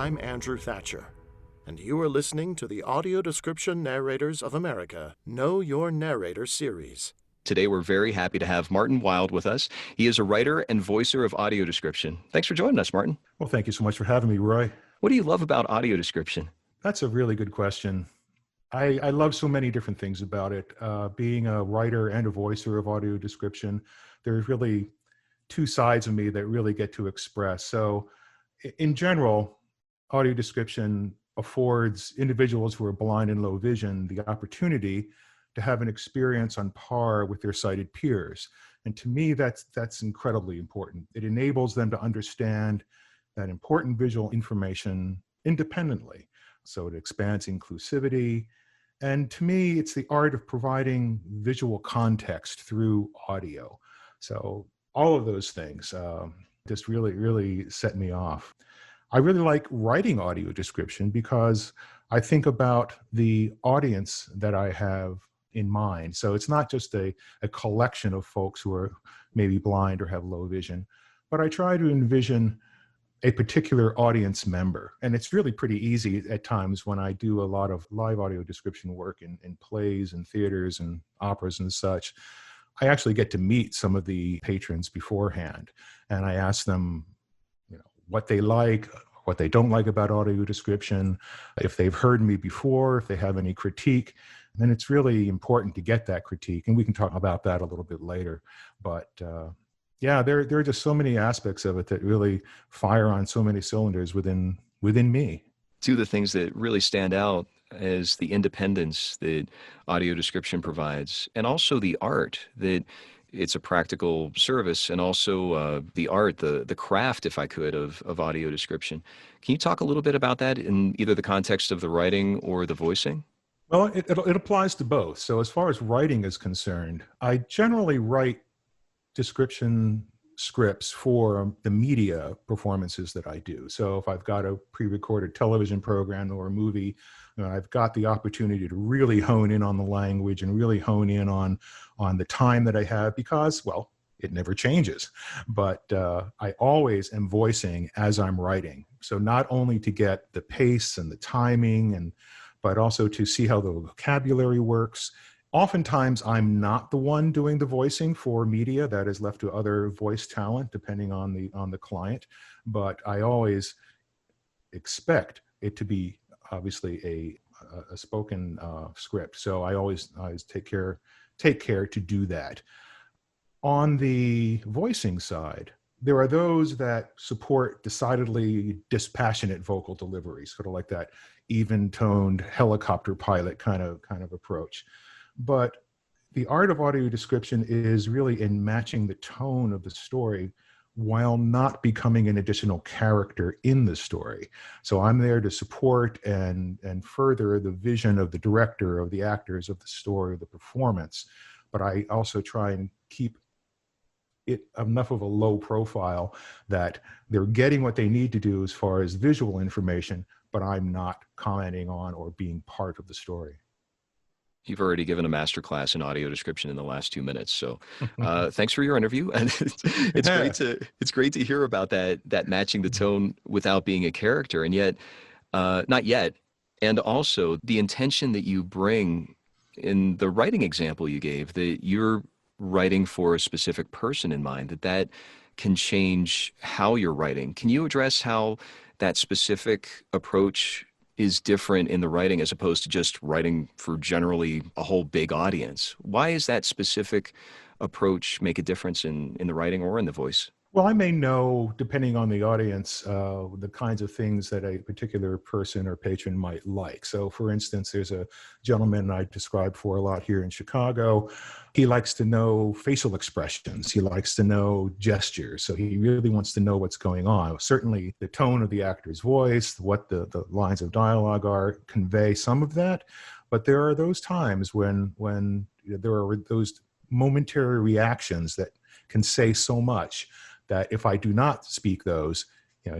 I'm Andrew Thatcher, and you are listening to the Audio Description Narrators of America Know Your Narrator series. Today, we're very happy to have Martin Wilde with us. He is a writer and voicer of audio description. Thanks for joining us, Martin. Well, thank you so much for having me, Roy. What do you love about audio description? That's a really good question. I love so many different things about it. Being a writer and a voicer of audio description, there's really two sides of me that really get to express. So in general, audio description affords individuals who are blind and low vision the opportunity to have an experience on par with their sighted peers. And to me, that's incredibly important. It enables them to understand that important visual information independently. So it expands inclusivity. And to me, it's the art of providing visual context through audio. So all of those things just really set me off. I really like writing audio description because I think about the audience that I have in mind. So it's not just a collection of folks who are maybe blind or have low vision, but I try to envision a particular audience member. And it's really pretty easy at times when I do a lot of live audio description work in plays and theaters and operas and such. I actually get to meet some of the patrons beforehand, and I ask them, what they like, what they don't like about audio description, if they've heard me before, if they have any critique. And it's really important to get that critique, and we can talk about that a little bit later. But yeah, there are just so many aspects of it that really fire on so many cylinders within me. Two of the things that really stand out is the independence that audio description provides, and also the art that it's a practical service, and also the art, the craft, if I could, of audio description. Can you talk a little bit about that in either the context of the writing or the voicing? Well, it applies to both. So as far as writing is concerned, I generally write description scripts for the media performances that I do. So if I've got a pre-recorded television program or a movie, I've got the opportunity to really hone in on the language and really hone in on the time that I have, because, well, it never changes. But I always am voicing as I'm writing. So not only to get the pace and the timing, but also to see how the vocabulary works. Oftentimes, I'm not the one doing the voicing for media. That is left to other voice talent, depending on the client. But I always expect it to be obviously a spoken script. So I always take care to do that. On the voicing side, there are those that support decidedly dispassionate vocal delivery, sort of like that even-toned helicopter pilot kind of approach. But the art of audio description is really in matching the tone of the story while not becoming an additional character in the story. So I'm there to support and further the vision of the director, of the actors, of the story, of the performance. But I also try and keep it enough of a low profile that they're getting what they need to do as far as visual information, but I'm not commenting on or being part of the story. You've already given a masterclass in audio description in the last 2 minutes, so thanks for your interview. And it's great to hear about that matching the tone without being a character, and yet not yet, and also the intention that you bring in the writing example you gave, that you're writing for a specific person in mind, that can change how you're writing. Can you address how that specific approach is different in the writing as opposed to just writing for generally a whole big audience? Why is that specific approach make a difference in the writing or in the voice? Well, I may know, depending on the audience, the kinds of things that a particular person or patron might like. So, for instance, there's a gentleman I describe for a lot here in Chicago. He likes to know facial expressions. He likes to know gestures. So he really wants to know what's going on. Certainly, the tone of the actor's voice, what the lines of dialogue are, convey some of that. But there are those times when there are those momentary reactions that can say so much, that if I do not speak those,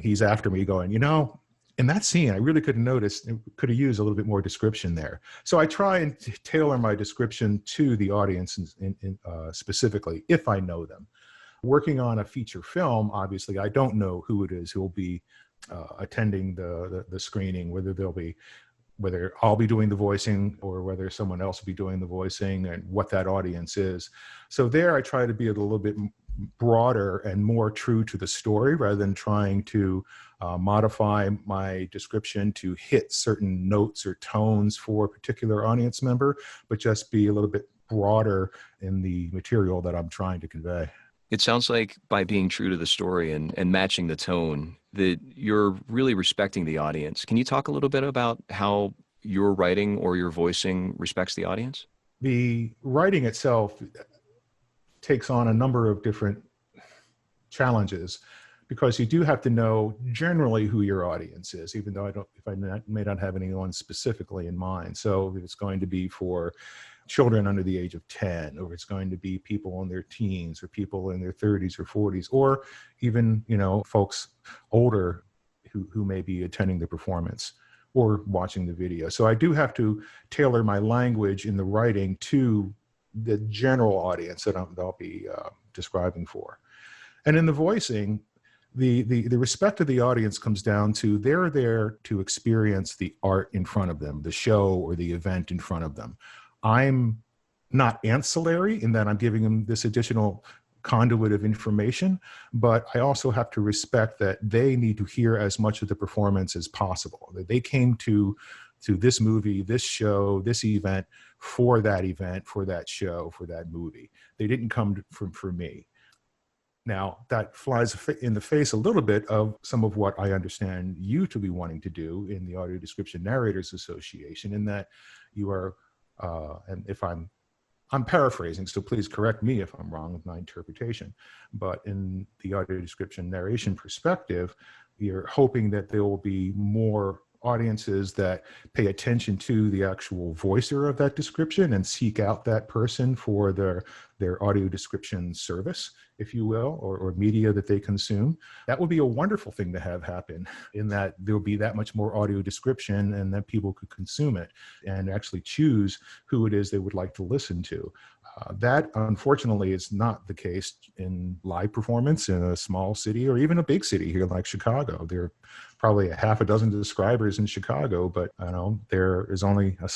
he's after me going, in that scene, I really could have used a little bit more description there. So I try and tailor my description to the audience specifically, if I know them. Working on a feature film, obviously, I don't know who it is who will be attending the screening, whether I'll be doing the voicing or whether someone else will be doing the voicing, and what that audience is. So there I try to be a little bit broader and more true to the story, rather than trying to modify my description to hit certain notes or tones for a particular audience member, but just be a little bit broader in the material that I'm trying to convey. It sounds like by being true to the story and matching the tone, that you're really respecting the audience. Can you talk a little bit about how your writing or your voicing respects the audience? The writing itself takes on a number of different challenges, because you do have to know generally who your audience is, even though may not have anyone specifically in mind. So if it's going to be for children under the age of 10, or it's going to be people in their teens, or people in their 30s or 40s, or even, folks older who may be attending the performance or watching the video. So I do have to tailor my language in the writing to the general audience that I'll be describing for. And in the voicing, the respect of the audience comes down to they're there to experience the art in front of them, the show or the event in front of them. I'm not ancillary in that I'm giving them this additional conduit of information, but I also have to respect that they need to hear as much of the performance as possible. That they came to this movie, this show, this event, for that show, for that movie. They didn't come for me. Now, that flies in the face a little bit of some of what I understand you to be wanting to do in the Audio Description Narrators Association, in that you are, and if I'm paraphrasing, so please correct me if I'm wrong with my interpretation, but in the audio description narration perspective, you're hoping that there will be more audiences that pay attention to the actual voicer of that description and seek out that person for their audio description service, if you will, or media that they consume. That would be a wonderful thing to have happen, in that there'll be that much more audio description and that people could consume it and actually choose who it is they would like to listen to. That, unfortunately, is not the case in live performance in a small city or even a big city here like Chicago. There are probably a half a dozen describers in Chicago, but there is only a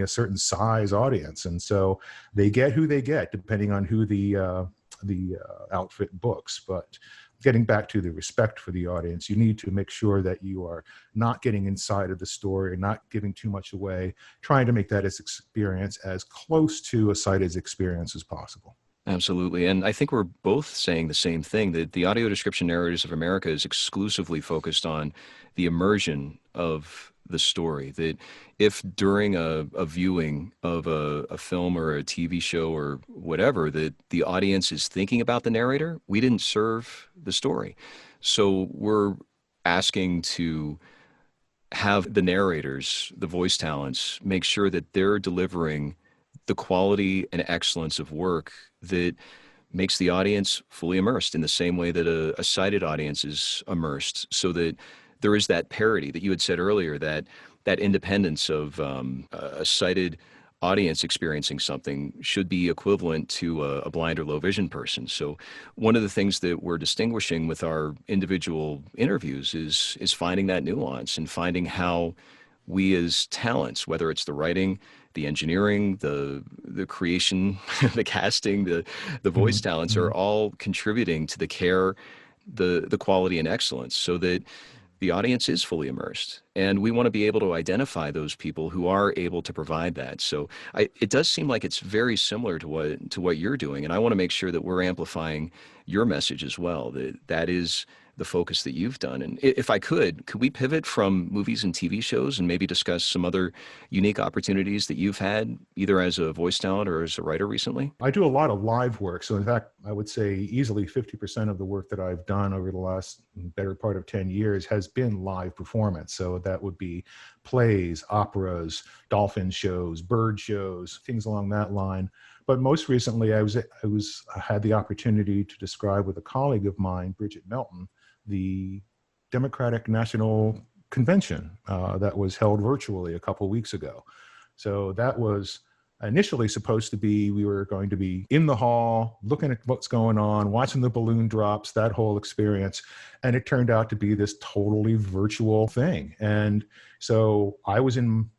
certain size audience. And so they get who they get depending on who the outfit books. But getting back to the respect for the audience, you need to make sure that you are not getting inside of the story, not giving too much away, trying to make that experience as close to a sighted experience as possible. Absolutely. And I think we're both saying the same thing, that the Audio Description Narrators of America is exclusively focused on the immersion of the story. That if during a viewing of a film or a TV show or whatever, that the audience is thinking about the narrator, we didn't serve the story. So we're asking to have the narrators, the voice talents, make sure that they're delivering the quality and excellence of work that makes the audience fully immersed in the same way that a sighted audience is immersed, so that there is that parity that you had said earlier, that independence of a sighted audience experiencing something should be equivalent to a blind or low vision person. So one of the things that we're distinguishing with our individual interviews is finding that nuance and finding how we as talents, whether it's the writing, the engineering, the creation, the casting, the voice talents, are all contributing to the care, the quality and excellence, so that the audience is fully immersed. And we want to be able to identify those people who are able to provide that. So it does seem like it's very similar to what you're doing. And I want to make sure that we're amplifying your message as well, that is the focus that you've done. And if I could we pivot from movies and TV shows and maybe discuss some other unique opportunities that you've had, either as a voice talent or as a writer recently? I do a lot of live work. So in fact, I would say easily 50% of the work that I've done over the last better part of 10 years has been live performance. So that would be plays, operas, dolphin shows, bird shows, things along that line. But most recently, I had the opportunity to describe with a colleague of mine, Bridget Melton, the Democratic National Convention that was held virtually a couple weeks ago. So that was initially supposed to be, we were going to be in the hall, looking at what's going on, watching the balloon drops, that whole experience. And it turned out to be this totally virtual thing. And so I was in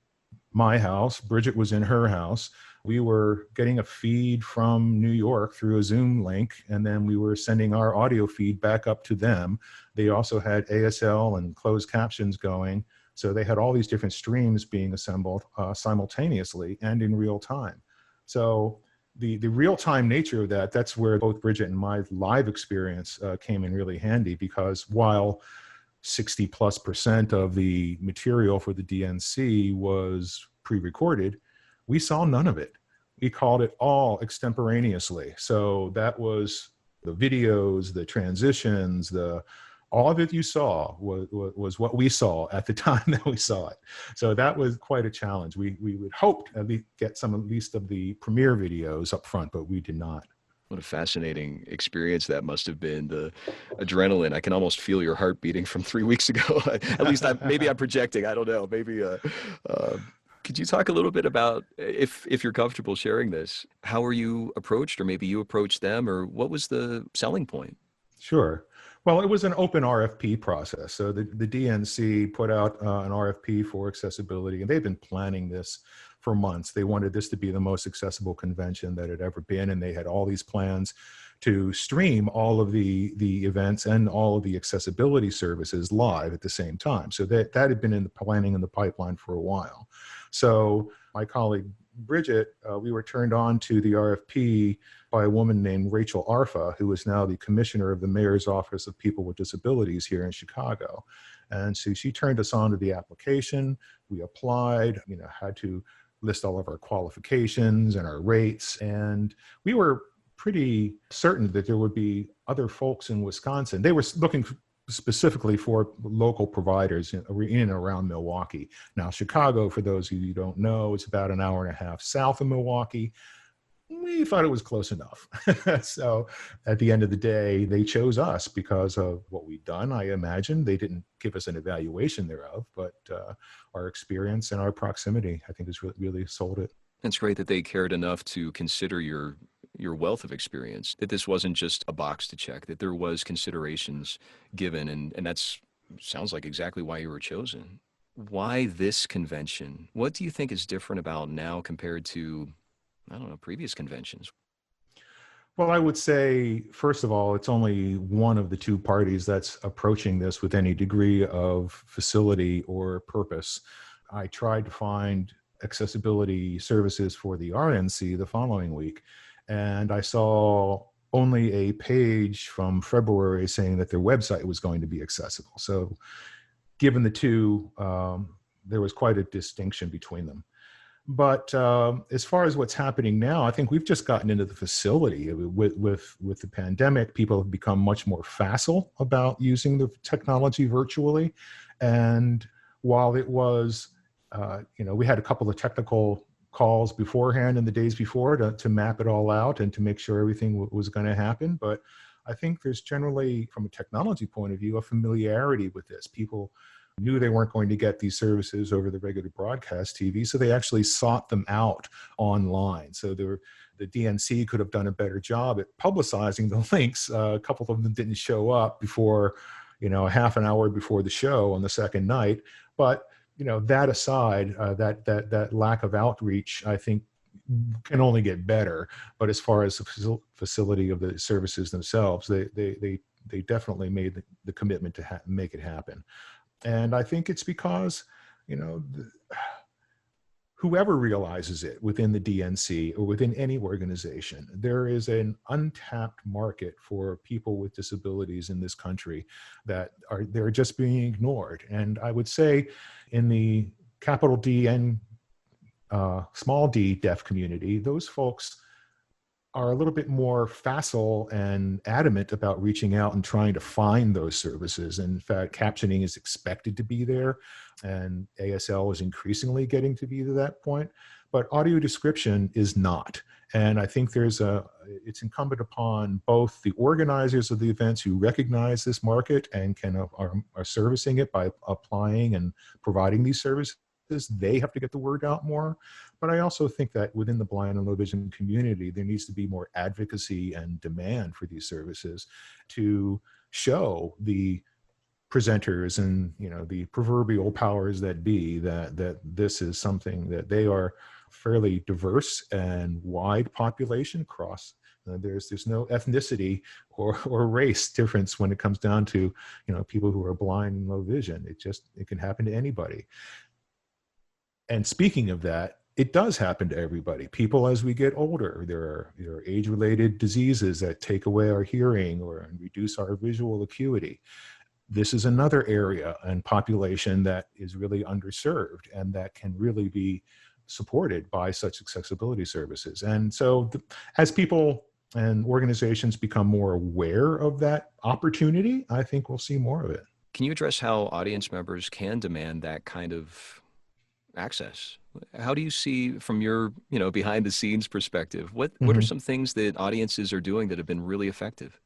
my house, Bridget was in her house. We were getting a feed from New York through a Zoom link, and then we were sending our audio feed back up to them. They also had ASL and closed captions going. So they had all these different streams being assembled simultaneously and in real time. So the real-time nature of that, that's where both Bridget and my live experience came in really handy, because while 60+% of the material for the DNC was pre-recorded, we saw none of it. We called it all extemporaneously. So that was the videos, the transitions, all of it you saw was what we saw at the time that we saw it. So that was quite a challenge. We would hope to at least get some at least of the premiere videos up front, but we did not. What a fascinating experience that must have been. The adrenaline, I can almost feel your heart beating from 3 weeks ago. At least maybe I'm projecting, I don't know. Maybe, could you talk a little bit about, if you're comfortable sharing this, how were you approached, or maybe you approached them, or what was the selling point? Sure. Well, it was an open RFP process. So the DNC put out an RFP for accessibility, and they've been planning this for months. They wanted this to be the most accessible convention that had ever been, and they had all these plans to stream all of the events and all of the accessibility services live at the same time. So that had been in the planning in the pipeline for a while. So my colleague Bridget, we were turned on to the RFP by a woman named Rachel Arfa, who is now the commissioner of the Mayor's Office of People with Disabilities here in Chicago. And so she turned us on to the application. We applied, had to list all of our qualifications and our rates. And we were pretty certain that there would be other folks in Wisconsin. They were looking specifically for local providers in and around Milwaukee. Now, Chicago, for those of you who don't know, it's about an hour and a half south of Milwaukee. We thought it was close enough. So at the end of the day, they chose us because of what we'd done, I imagine. They didn't give us an evaluation thereof, but our experience and our proximity, I think, has really sold it. It's great that they cared enough to consider your wealth of experience, that this wasn't just a box to check, that there was considerations given, and that's sounds like exactly why you were chosen. Why this convention? What do you think is different about now compared to, I don't know, previous conventions? Well, I would say, first of all, it's only one of the two parties that's approaching this with any degree of facility or purpose. I tried to find accessibility services for the RNC the following week, and I saw only a page from February saying that their website was going to be accessible. So given the two, there was quite a distinction between them. But as far as what's happening now, I think we've just gotten into the facility. With the pandemic, people have become much more facile about using the technology virtually. And while it was, we had a couple of technical calls beforehand and the days before to map it all out and to make sure everything was going to happen. But I think there's generally, from a technology point of view, a familiarity with this. People knew they weren't going to get these services over the regular broadcast TV, so they actually sought them out online. So the DNC could have done a better job at publicizing the links. A couple of them didn't show up before, a half an hour before the show on the second night. But that aside, that lack of outreach, I think, can only get better. But as far as the facility of the services themselves, they definitely made the commitment to make it happen. And I think it's because, whoever realizes it within the DNC or within any organization, there is an untapped market for people with disabilities in this country that they're just being ignored. And I would say in the capital D and small d deaf community, those folks are a little bit more facile and adamant about reaching out and trying to find those services. And in fact, captioning is expected to be there, and ASL is increasingly getting to be to that point, but audio description is not. And I think it's incumbent upon both the organizers of the events who recognize this market and are servicing it by applying and providing these services. They have to get the word out more. But I also think that within the blind and low vision community, there needs to be more advocacy and demand for these services to show the presenters and, the proverbial powers that be that this is something that they are fairly diverse and wide population across. There's no ethnicity or race difference when it comes down to, people who are blind and low vision. It can happen to anybody. And speaking of that, it does happen to everybody. People, as we get older, there are age-related diseases that take away our hearing or reduce our visual acuity. This is another area and population that is really underserved and that can really be supported by such accessibility services. And so as people and organizations become more aware of that opportunity, I think we'll see more of it. Can you address how audience members can demand that kind of access? How do you see from your, behind the scenes perspective, what are some things that audiences are doing that have been really effective?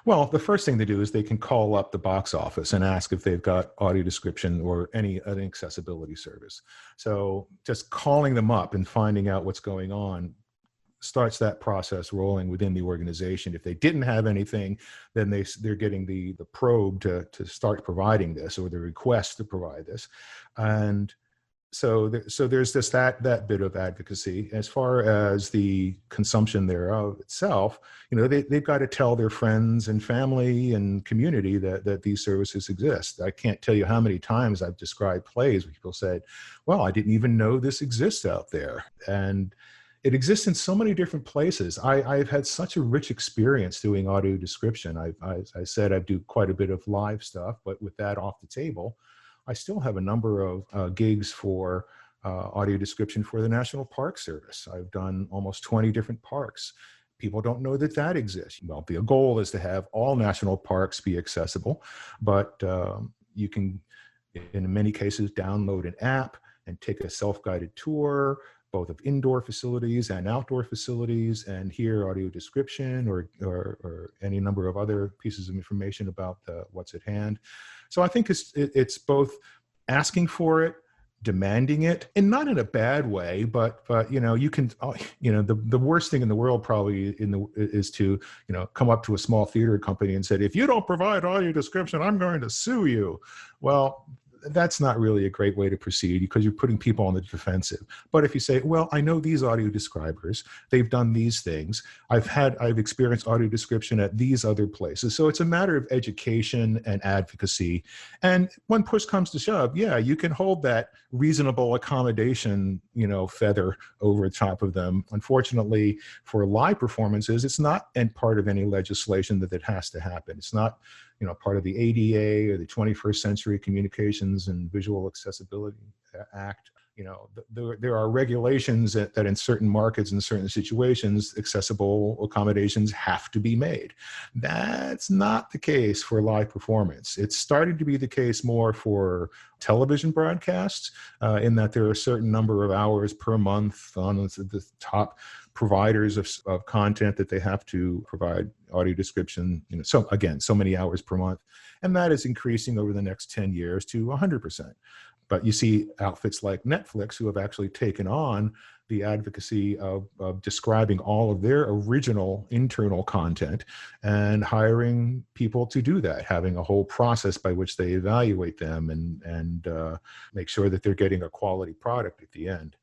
Well, the first thing they do is they can call up the box office and ask if they've got audio description or an accessibility service. So just calling them up and finding out what's going on starts that process rolling within the organization. If they didn't have anything, then they're getting the probe to start providing this, or the request to provide this. And so there's just that bit of advocacy. As far as the consumption thereof itself, they've got to tell their friends and family and community that these services exist. I can't tell you how many times I've described plays where people said, well, I didn't even know this exists out there. And it exists in so many different places. I've had such a rich experience doing audio description. I said I do quite a bit of live stuff, but with that off the table, I still have a number of gigs for audio description for the National Park Service. I've done almost 20 different parks. People don't know that exists. Well, the goal is to have all national parks be accessible, but you can, in many cases, download an app and take a self-guided tour, both of indoor facilities and outdoor facilities, and hear audio description or any number of other pieces of information about what's at hand. So I think it's both asking for it, demanding it, and not in a bad way, but you can, the worst thing in the world probably is to, come up to a small theater company and say, if you don't provide audio description, I'm going to sue you. Well, that's not really a great way to proceed, because you're putting people on the defensive. But if you say, well, I know these audio describers, they've done these things, I've experienced audio description at these other places. So it's a matter of education and advocacy. And when push comes to shove, yeah, you can hold that reasonable accommodation, feather over top of them. Unfortunately, for live performances, it's not part of any legislation that it has to happen. It's not part of the ADA or the 21st Century Communications and Visual Accessibility Act. There are regulations that in certain markets and certain situations, accessible accommodations have to be made. That's not the case for live performance. It's starting to be the case more for television broadcasts, in that there are a certain number of hours per month on the top providers of content that they have to provide audio description, so many hours per month. And that is increasing over the next 10 years to 100%. But you see outfits like Netflix who have actually taken on the advocacy of describing all of their original internal content and hiring people to do that, having a whole process by which they evaluate them and make sure that they're getting a quality product at the end.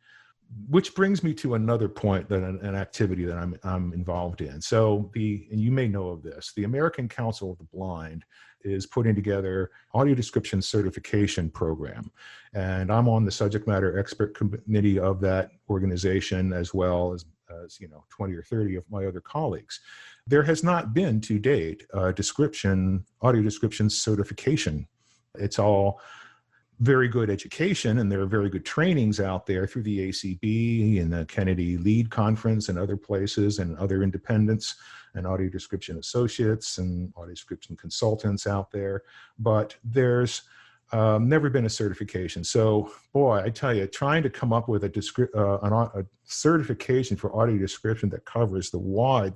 Which brings me to another point, that an activity that I'm involved in. So and you may know of this, the American Council of the Blind is putting together audio description certification program. And I'm on the subject matter expert committee of that organization, as well as 20 or 30 of my other colleagues. There has not been to date audio description certification. It's all very good education, and there are very good trainings out there through the ACB and the Kennedy Lead Conference and other places, and other independents and audio description associates and audio description consultants out there. But there's never been a certification. So, boy, I tell you, trying to come up with a certification for audio description that covers the wide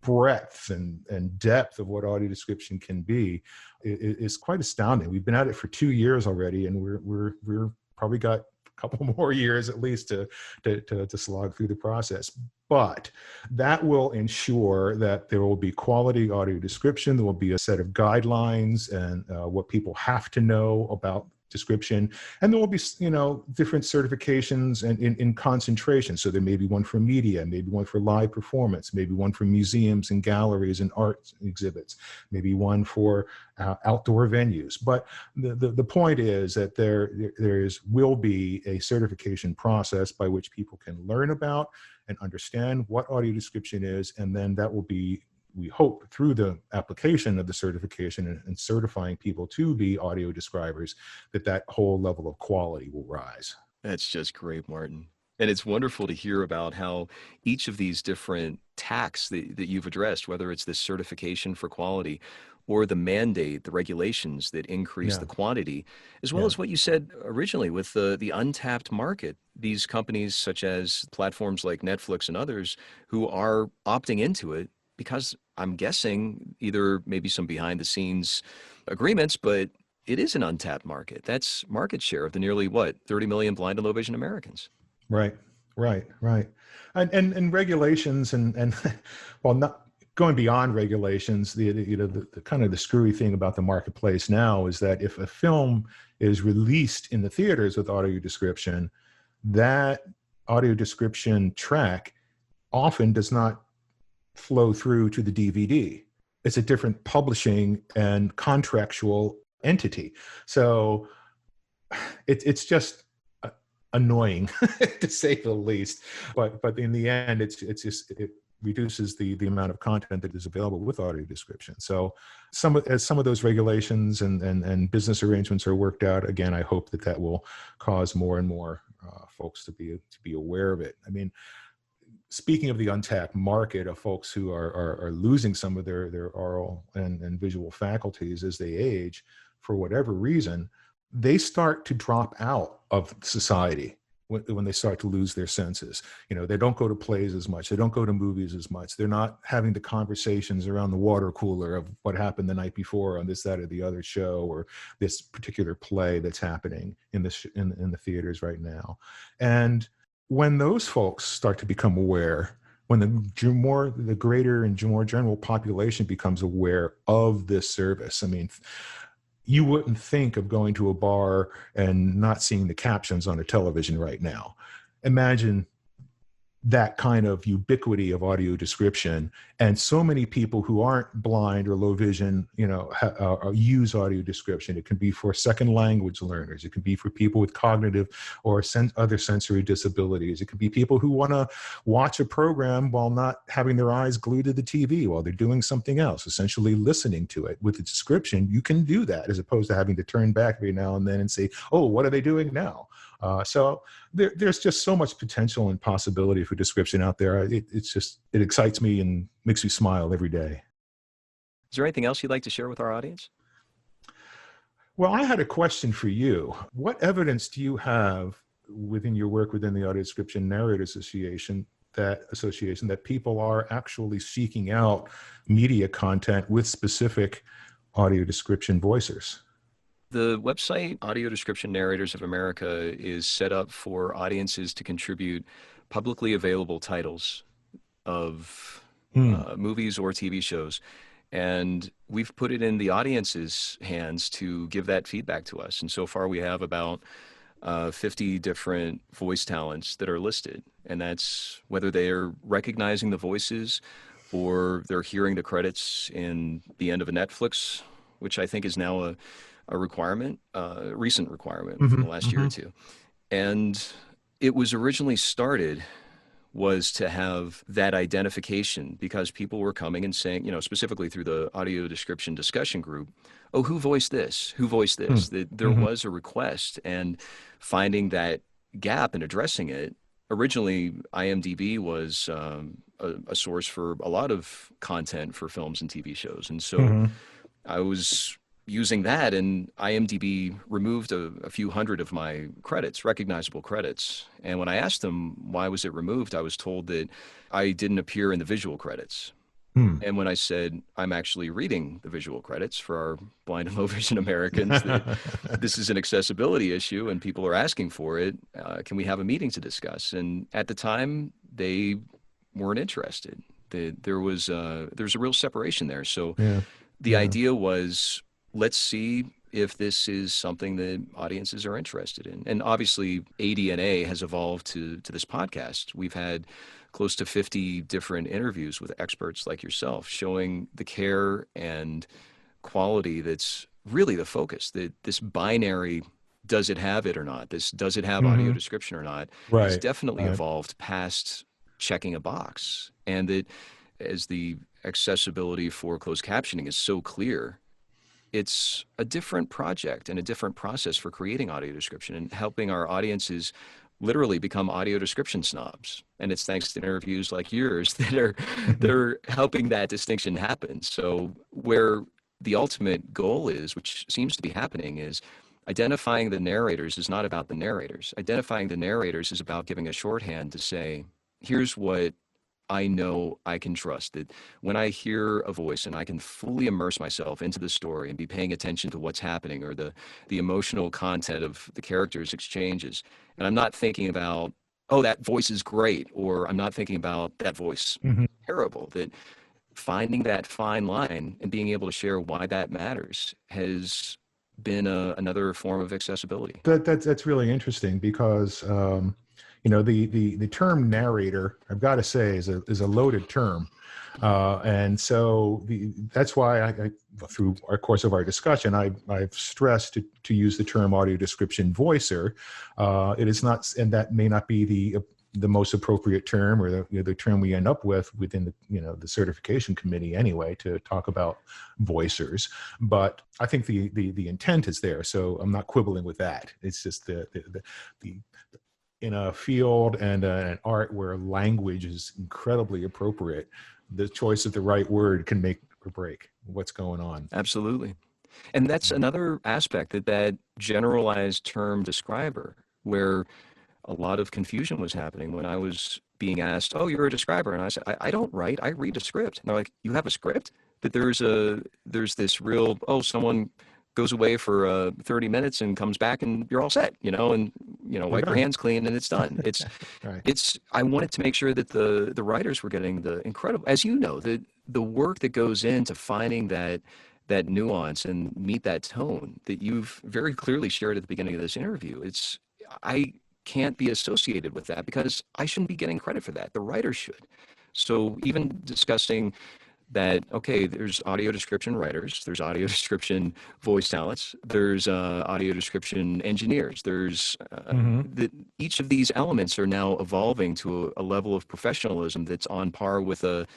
breadth and depth of what audio description can be is quite astounding. We've been at it for 2 years already, and we're probably got couple more years at least to slog through the process. But that will ensure that there will be quality audio description. There will be a set of guidelines and what people have to know about description, and there will be, different certifications and in concentration. So there may be one for media, maybe one for live performance, maybe one for museums and galleries and art exhibits, maybe one for outdoor venues. But the point is that there will be a certification process by which people can learn about and understand what audio description is, and then that will be, we hope, through the application of the certification and certifying people to be audio describers, that whole level of quality will rise. That's just great, Martin. And it's wonderful to hear about how each of these different tacks that you've addressed, whether it's this certification for quality or the mandate, the regulations that increase the quantity, as well as what you said originally with the untapped market, these companies such as platforms like Netflix and others who are opting into it because I'm guessing either maybe some behind the scenes agreements, but it is an untapped market. That's market share of the nearly 30 million blind and low vision Americans. Right. And regulations and well, not going beyond regulations, the kind of the screwy thing about the marketplace now is that if a film is released in the theaters with audio description, that audio description track often does not flow through to the DVD. It's a different publishing and contractual entity. So it's just annoying to say the least. But in the end, it reduces the amount of content that is available with audio description. So as some of those regulations and business arrangements are worked out, again, I hope that will cause more and more folks to be aware of it. I mean, speaking of the untapped market of folks who are losing some of their oral and visual faculties as they age, for whatever reason, they start to drop out of society when they start to lose their senses. They don't go to plays as much. They don't go to movies as much. They're not having the conversations around the water cooler of what happened the night before on this, that, or the other show, or this particular play that's happening in the theaters right now. And when those folks start to become aware, when the greater and more general population becomes aware of this service, I mean, you wouldn't think of going to a bar and not seeing the captions on a television right now. Imagine that kind of ubiquity of audio description, and so many people who aren't blind or low vision, use audio description. It can be for second language learners. It can be for people with cognitive or other sensory disabilities. It could be people who want to watch a program while not having their eyes glued to the TV while they're doing something else, essentially listening to it. With the description, you can do that as opposed to having to turn back every now and then and say, oh, what are they doing now? So there's just so much potential and possibility for description out there. It excites me and makes me smile every day. Is there anything else you'd like to share with our audience? Well, I had a question for you. What evidence do you have within your work within the Audio Description Narrators Association that people are actually seeking out media content with specific audio description voicers? The website, Audio Description Narrators of America, is set up for audiences to contribute publicly available titles of movies or TV shows. And we've put it in the audience's hands to give that feedback to us. And so far we have about 50 different voice talents that are listed. And that's whether they are recognizing the voices or they're hearing the credits in the end of a Netflix, which I think is now a requirement, a recent requirement for the last year or two. And it was originally started was to have that identification because people were coming and saying, specifically through the audio description discussion group, oh, who voiced this? Who voiced this? There was a request, and finding that gap and addressing it. Originally, IMDb was a source for a lot of content for films and TV shows. And so I was using that, and IMDb removed a few hundred of my credits, recognizable credits. And when I asked them why was it removed, I was told that I didn't appear in the visual credits. And when I said, I'm actually reading the visual credits for our blind and low vision Americans, that this is an accessibility issue and people are asking for it, can we have a meeting to discuss? And at the time, they weren't interested. There's a real separation there. So the idea was, let's see if this is something that audiences are interested in. And obviously, ADNA has evolved to this podcast. We've had close to 50 different interviews with experts like yourself, showing the care and quality that's really the focus. That this binary, does it have it or not? This does it have audio description or not? Has definitely evolved past checking a box. And that as the accessibility for closed captioning is so clear, it's a different project and a different process for creating audio description and helping our audiences literally become audio description snobs. And it's thanks to interviews like yours that are helping that distinction happen. So where the ultimate goal is, which seems to be happening, is identifying the narrators is not about the narrators. Identifying the narrators is about giving a shorthand to say, here's what I know I can trust. That when I hear a voice and I can fully immerse myself into the story and be paying attention to what's happening or the emotional content of the characters' exchanges, and I'm not thinking about, oh, that voice is great, or I'm not thinking about that voice terrible, that finding that fine line and being able to share why that matters has been another form of accessibility. That's really interesting because the term narrator, I've got to say, is a loaded term, and so that's why I through our course of our discussion, I've stressed to use the term audio description voicer. It is not, and that may not be the most appropriate term or the term we end up with within the certification committee anyway to talk about voicers. But I think the intent is there, so I'm not quibbling with that. It's just the in a field and an art where language is incredibly appropriate, the choice of the right word can make or break what's going on. Absolutely. And that's another aspect, that generalized term describer, where a lot of confusion was happening when I was being asked, oh, you're a describer. And I said, I don't write, I read a script. And they're like, you have a script? That there's this real, someone goes away for 30 minutes and comes back and you're all set, and wipe your hands clean and it's done. It's right. I wanted to make sure that the writers were getting the incredible, as you know, the work that goes into finding that nuance and meet that tone that you've very clearly shared at the beginning of this interview. I can't be associated with that because I shouldn't be getting credit for that. The writer should. So even discussing that, okay, there's audio description writers, there's audio description voice talents, there's audio description engineers, there's each of these elements are now evolving to a level of professionalism that's on par with a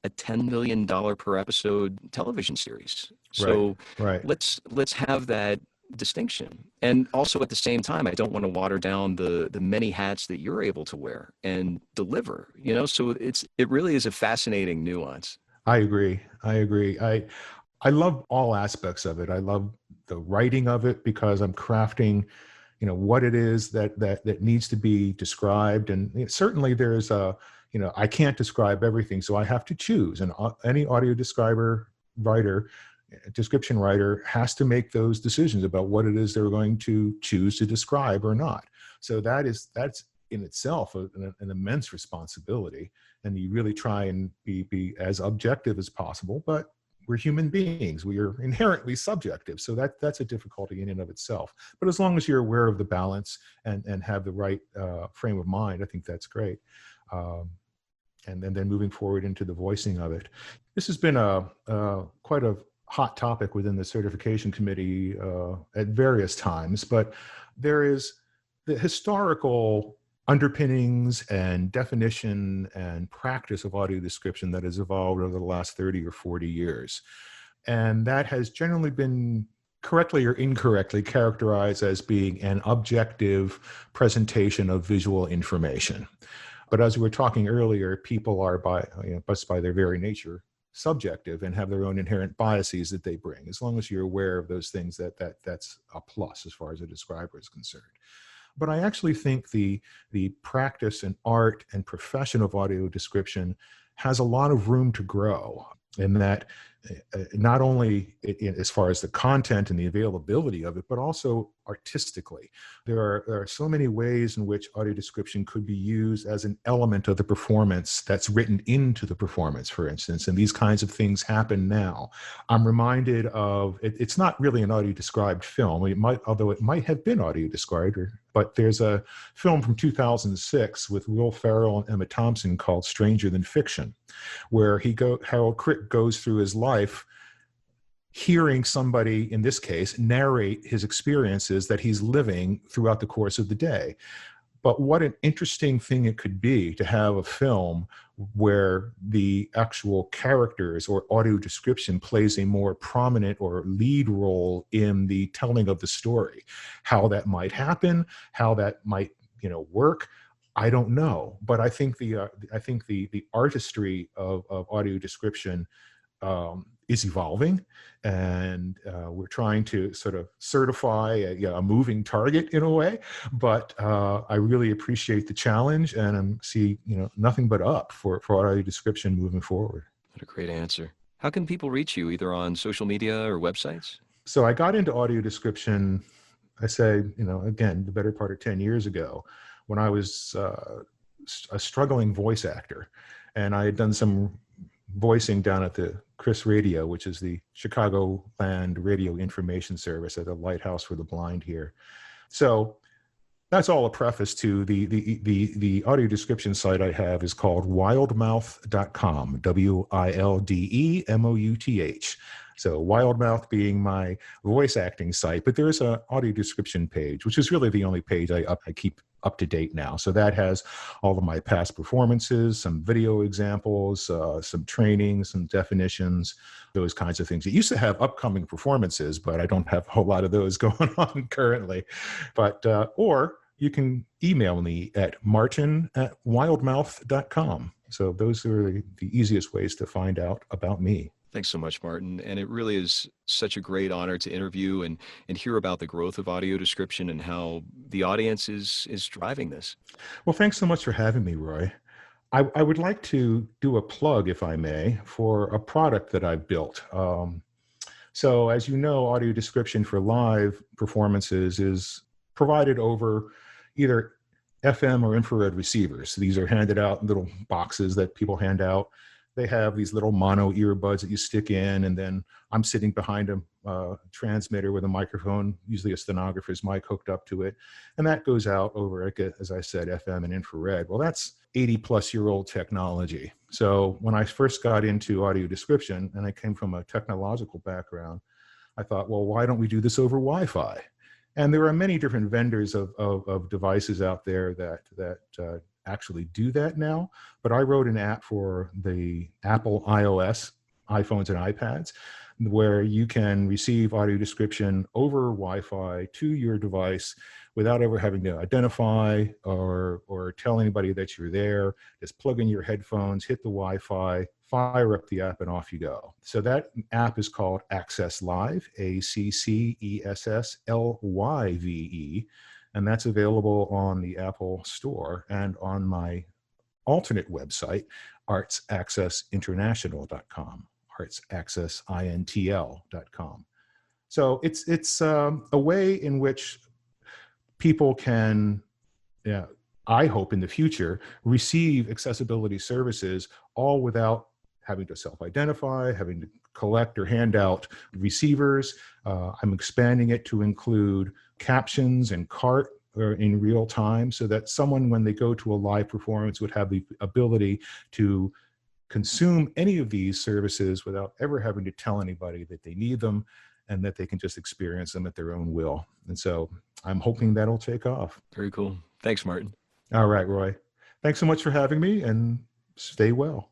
$10 million per episode television series. So let's have that distinction. And also at the same time, I don't want to water down the many hats that you're able to wear and deliver, so it really is a fascinating nuance. I agree. I love all aspects of it. I love the writing of it because I'm crafting, what it is that needs to be described. And certainly there's I can't describe everything, so I have to choose. And any audio description writer has to make those decisions about what it is they're going to choose to describe or not. So that's in itself an immense responsibility. And you really try and be as objective as possible, but we're human beings. We are inherently subjective. So that's a difficulty in and of itself. But as long as you're aware of the balance and have the right frame of mind, I think that's great. And then moving forward into the voicing of it. This has been quite a hot topic within the certification committee at various times, but there is the historical underpinnings and definition and practice of audio description that has evolved over the last 30 or 40 years. And that has generally been correctly or incorrectly characterized as being an objective presentation of visual information. But as we were talking earlier, people are by their very nature subjective and have their own inherent biases that they bring. As long as you're aware of those things, that's a plus as far as a describer is concerned. But I actually think the practice and art and profession of audio description has a lot of room to grow, in that not only as far as the content and the availability of it, but also artistically. There are so many ways in which audio description could be used as an element of the performance that's written into the performance, for instance, and these kinds of things happen now. I'm reminded of, it's not really an audio described film, although it might have been audio described, but there's a film from 2006 with Will Ferrell and Emma Thompson called Stranger Than Fiction, where Harold Crick goes through his life hearing somebody, in this case, narrate his experiences that he's living throughout the course of the day. But what an interesting thing it could be to have a film where the actual characters or audio description plays a more prominent or lead role in the telling of the story. How that might happen, how that might, work, I don't know. But I think the artistry of audio description is evolving, and we're trying to sort of certify a moving target in a way. But I really appreciate the challenge, and I see nothing but up for audio description moving forward. What a great answer. How can people reach you, either on social media or websites? So I got into audio description, I say, again, the better part of 10 years ago, when I was a struggling voice actor, and I had done some voicing down at the Chris Radio, which is the Chicagoland radio information service at the Lighthouse for the Blind here. So that's all a preface to the audio description site I have is called wildemouth.com, WILDEMOUTH. So Wildemouth being my voice acting site, but there's an audio description page, which is really the only page I keep up to date now. So that has all of my past performances, some video examples, some training, some definitions, those kinds of things. It used to have upcoming performances, but I don't have a whole lot of those going on currently. But, or you can email me at martin@wildemouth.com. So those are the easiest ways to find out about me. Thanks so much, Martin. And it really is such a great honor to interview and hear about the growth of audio description and how the audience is driving this. Well, thanks so much for having me, Roy. I would like to do a plug, if I may, for a product that I've built. So as you know, audio description for live performances is provided over either FM or infrared receivers. These are handed out in little boxes that people hand out. They have these little mono earbuds that you stick in, and then I'm sitting behind a transmitter with a microphone, usually a stenographer's mic hooked up to it, and that goes out over, as I said, FM and infrared. Well, that's 80-plus-year-old technology. So when I first got into audio description, and I came from a technological background, I thought, well, why don't we do this over Wi-Fi? And there are many different vendors of devices out there that actually do that now, but I wrote an app for the Apple iOS, iPhones and iPads, where you can receive audio description over Wi-Fi to your device without ever having to identify or tell anybody that you're there. Just plug in your headphones, hit the Wi-Fi, fire up the app, and off you go. So that app is called Access Live, ACCESSLYVE. And that's available on the Apple Store and on my alternate website, artsaccessinternational.com, artsaccessintl.com. So it's a way in which people can, I hope in the future, receive accessibility services all without having to self-identify, having to collect or hand out receivers. I'm expanding it to include captions and cart in real time, so that someone, when they go to a live performance, would have the ability to consume any of these services without ever having to tell anybody that they need them, and that they can just experience them at their own will. And so I'm hoping that'll take off. Very cool. Thanks, Martin. All right, Roy. Thanks so much for having me, and stay well.